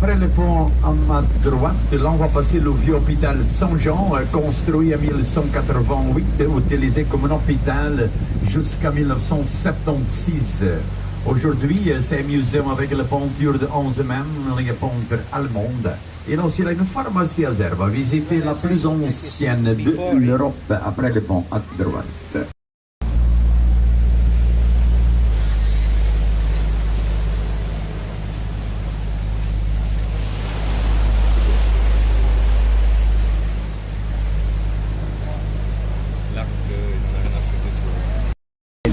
Après le pont à ma droite, là on va passer le vieux hôpital Saint-Jean, construit en 1188, utilisé comme un hôpital jusqu'en 1976. Aujourd'hui, c'est un musée avec la peinture de 11 même, les peintures allemandes. Et aussi, il y a une pharmacie à Zerba, visiter la plus ancienne de l'Europe après le pont à droite.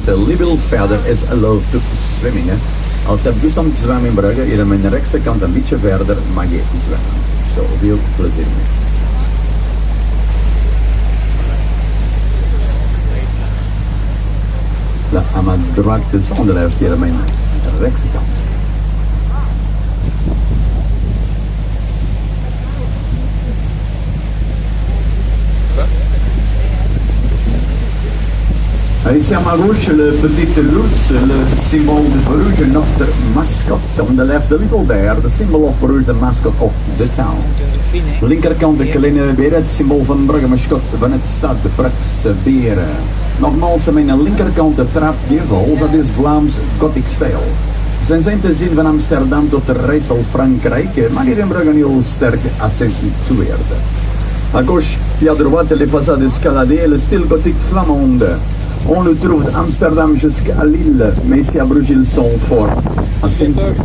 De little verder is allowed to swimming. Als je hebt om te zwemmen in Brugge, hier aan mijn rechtse kant een beetje verder mag je zwemmen. Zo, veel plezier mee. Là, à ma droite, on de hier aan mijn rechtse kant. Ici à ma gauche, le petit ours, le symbole de Bruges, notre mascotte. On the left, the little bear, the symbol of Bruges, the mascot of the town. Linkerkant de kleine beer, het symbool van Brugge, mascotte van het stad, de Brugse beren. Nogmaals, aan mijn linkerkant de trapgevels, dat is Vlaams Gothic stijl. Ze zijn te zien van Amsterdam tot Rijssel, Frankrijk, maar hier in Brugge heel sterk accentueerd. À gauche et à droite, les façades escaladées, le style gothique flamande. On le trouve d'Amsterdam jusqu'à Lille, mais ici à Bruges, ils sont fort accentués.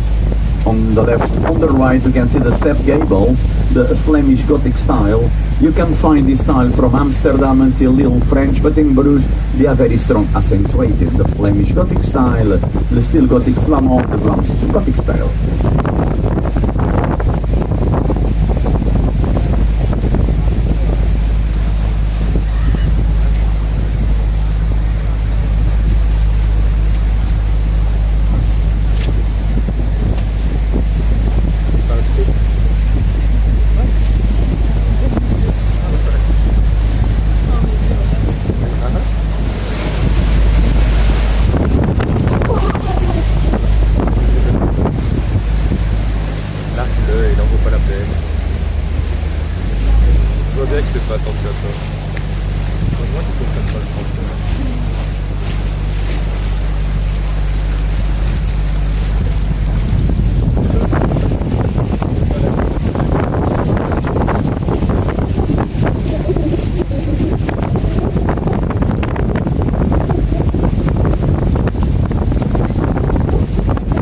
On the left, on the right, you can see the step gables, the Flemish Gothic style. You can find this style from Amsterdam until Lille French, but in Bruges, they are very strong accentuated. The Flemish Gothic style, the style Gothic flamand, the Vlaams Gothic style.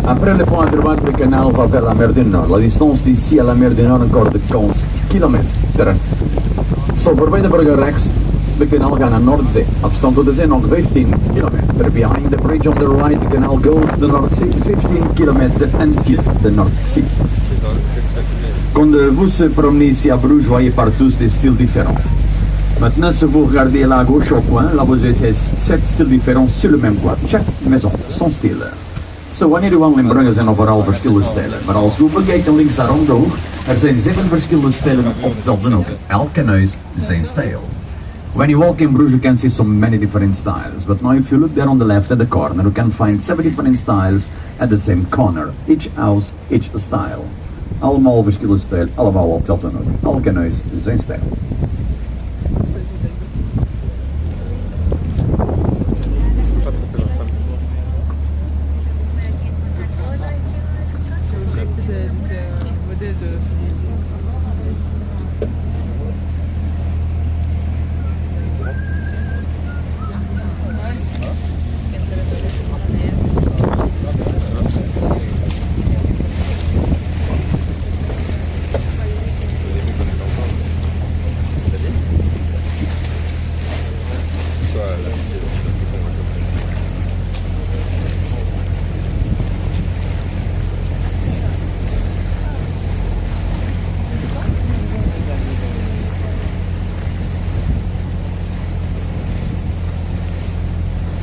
Après le pont à droite, le canal va vers la mer du Nord. La distance d'ici à la mer du Nord encore de 15 kilometer. Zo voorbij de Brugge rechts, de kanaal gaat naar Noordzee. Afstand tot de zee nog 15 kilometer. Behind the bridge on the right, the canal goes to the North Sea, 15 kilometer until the North Sea. Quand vous se promenez ici à Bruges, voyez partout des styles différents. Maintenant, si vous regardez là à gauche au coin, là vous avez 7 styles différents sur le même coin. Chaque maison, son style. Zo, wanneer u wandelt in Brugge zijn overal verschillende stijlen. Maar als u bekijkt links naar om de hoek, er zijn 7 verschillende stijlen op dezelfde hoek. Elke huis zijn stijl. When you walk in Bruges, you can see so many different styles. But now if you look there on the left at the corner, you can find 7 different styles at the same corner. Each house, each style. Allemaal verschillende stijlen, allemaal op dezelfde hoek. Elke huis zijn stijl.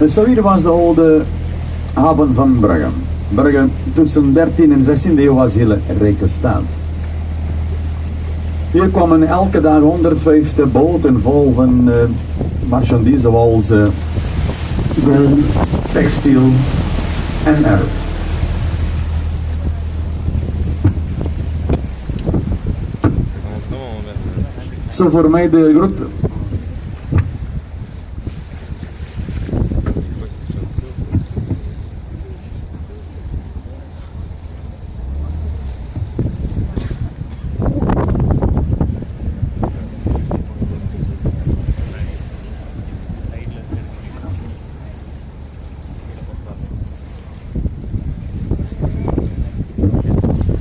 Zo hier was de oude haven van Brugge. Brugge tussen 13 en 16e eeuw was heel rijke stad. Hier kwamen elke dag 150 boten vol van marchandise zoals gold, textiel en erf. Zo voor mij de grote.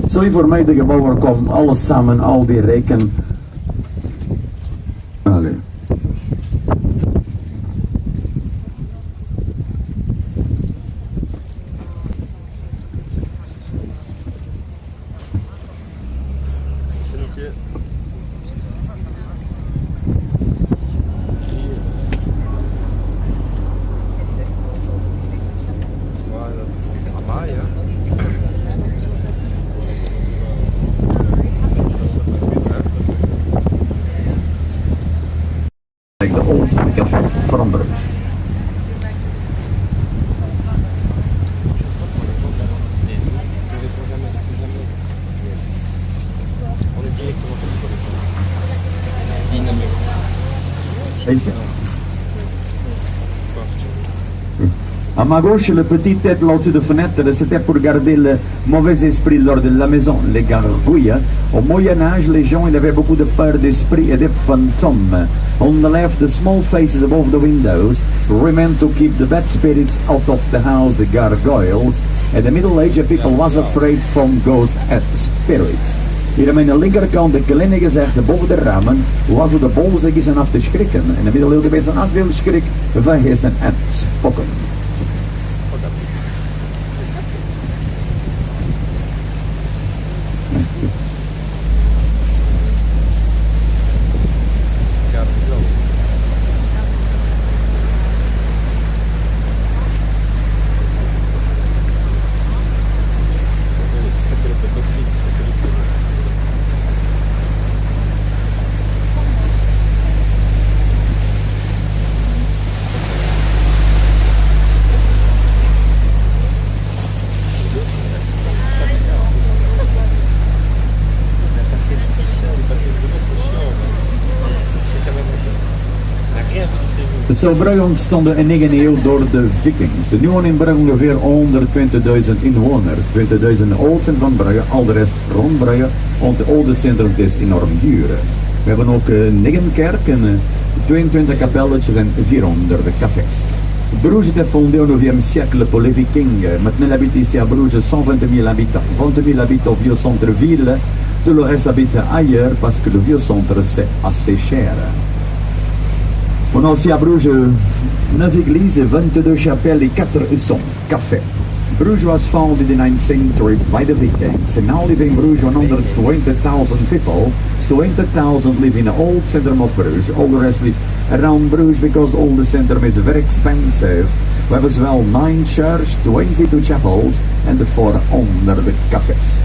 Zo voor mij de gebouwen komen alles samen, al die rijken. Allee. De oudste café van Bruges. Ici. À ma gauche, le petit tête là-dessus de fenêtre, c'était pour garder le mauvais esprit lors de la maison, les gargouilles. Au Moyen-Âge, les gens ils avaient beaucoup de peur d'esprit et de fantômes. On the left, the small faces above the windows were meant to keep the bad spirits out of the house, the gargoyles. And the Middle Age people was afraid from ghosts and spirits. Hier aan mijn linkerkant de kleine gezegde boven de ramen, waarvoor de bolziggen zijn af te schrikken. In de middeleeuwen zijn er veel schrik van geesten en spoken. Zo Brugge ontstond in 9e eeuw door de Vikings. Nu wonen in Brugge ongeveer 120.000 inwoners. 20.000 oudsten van Brugge, al de rest rond Brugge, want het oude centrum is enorm duur. We hebben ook 9 kerken, 22 kapelletjes en 400 cafés. Bruges est fondé au 9e siècle pour les Vikings. Maintenant, il habite ici à Bruges 120 000 habitants. 20 000 habitent au vieux centre-ville. Tout le reste habite ailleurs parce que le vieux centre c'est assez cher. On a aussi à Bruges 9 églises, 22 chapelles et 4 sont cafés. Bruges was founded in the 9th century by the Vikings. And now live in Bruges 120,000 people. 20,000 live in the old centrum of Bruges. All the rest live around Bruges because all the centrum is very expensive. We have as well 9 churches, 22 chapels and 400 cafés.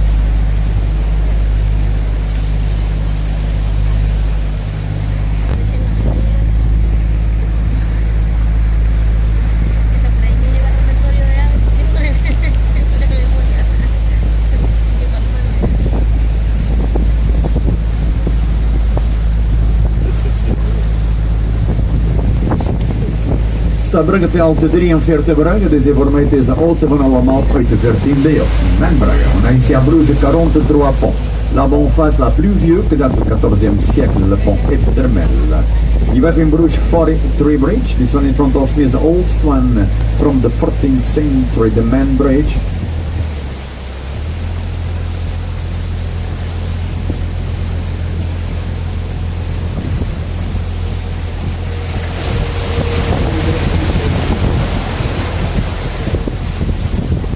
Sta Brugge telt 43 bruggen, dus voor mij is de oudste van allemaal uit de 14e eeuw. Mijn brugge, on a ici à Bruges 43 ponts. La bonne face la plus vieux que date du 14e siècle, le pont Ettermel. You have in Bruges 43 bridge. This one in front of me is the oldest one from the 14th century, the Man Bridge.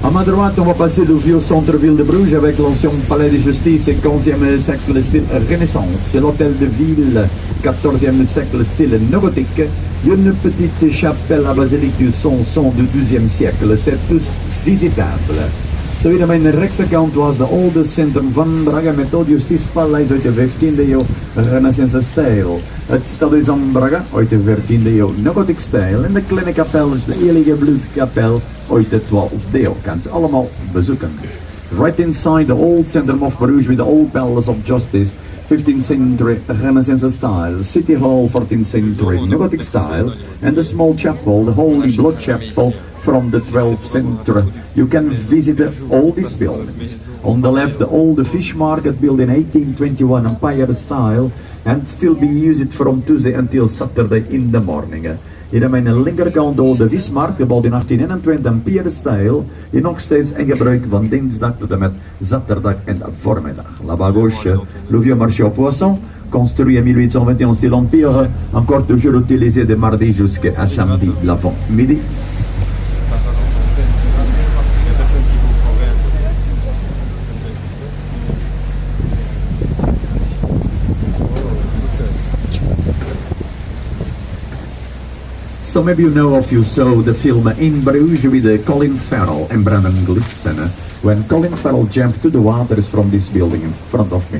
À ma droite, on va passer le vieux centre-ville de Bruges avec l'ancien palais de justice 15e siècle style Renaissance. C'est l'hôtel de ville 14e siècle style néogothique. Une petite chapelle à basilique du Samson du 12e siècle. C'est tous visitable. Zo hier aan mijn rechtse kant was de oude centrum van Brugge met het Justitiepaleis uit de 15e eeuw Renaissance stijl. Het stadhuis van Brugge uit de 14e eeuw Neogothic stijl en de kleine kapel is de Heilige Bloedkapel uit de 12e eeuw. Kan ze allemaal bezoeken. Right inside the old centrum of Bruges with the old palace of justice, 15th century Renaissance style, City Hall 14th century Gothic style, and the small chapel, the Holy Blood Chapel from the 12th century. You can visit all these buildings. On the left, the old fish market built in 1821 Empire style and still be used from Tuesday until Saturday in the morning. Hier aan mijn linkerkant de oude vismarkt, gebouwd in 1821 Empire style, die nog steeds in gebruik van dinsdag tot en met zaterdag en voormiddag. Là-bas à gauche, le vieux marché aux poissons, construit en 1821 style Empire, encore toujours utilisé de mardi jusqu'à samedi l'avant-midi. So maybe you know if you saw the film In Bruges with Colin Farrell and Brendan Gleeson. When Colin Farrell jumped to the water is from this building in front of me.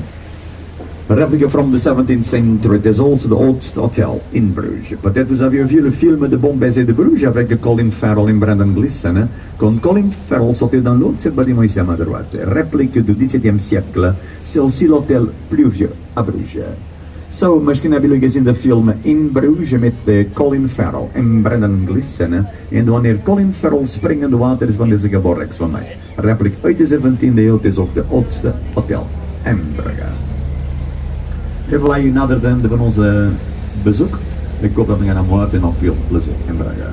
A replica from the 17th century, it is also the oldest hotel in Bruges. Peut-être vous avez vu le film de Bon Baiser de Bruges avec Colin Farrell et Brendan Gleeson. Quand Colin Farrell sortait dans l'autre bâtiment ici à ma droite, réplique du XVIIe siècle, c'est aussi l'hôtel plus vieux à Bruges. So, misschien hebben jullie gezien de film In Bruges met Colin Farrell en Brendan Gleeson. En wanneer Colin Farrell springt in de water is van deze gebouw rechts van mij. Repliek uit de 17e eeuw, het is ook de oudste hotel in Brugge. Even wij naderen van onze bezoek. Ik hoop dat we gaan mooi zijn, nog veel plezier in Brugge.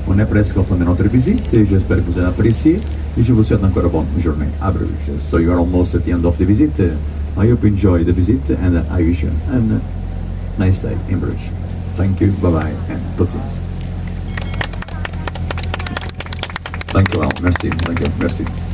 On est presque au fin de notre visite et j'espère que vous avez apprécié et je vous souhaite encore une bonne journée à Bruges. So you are almost at the end of the visit. I hope you enjoy the visit and I wish you a nice day in Bruges. Thank you, bye bye en tot ziens. Dank u wel, merci, dank u, merci.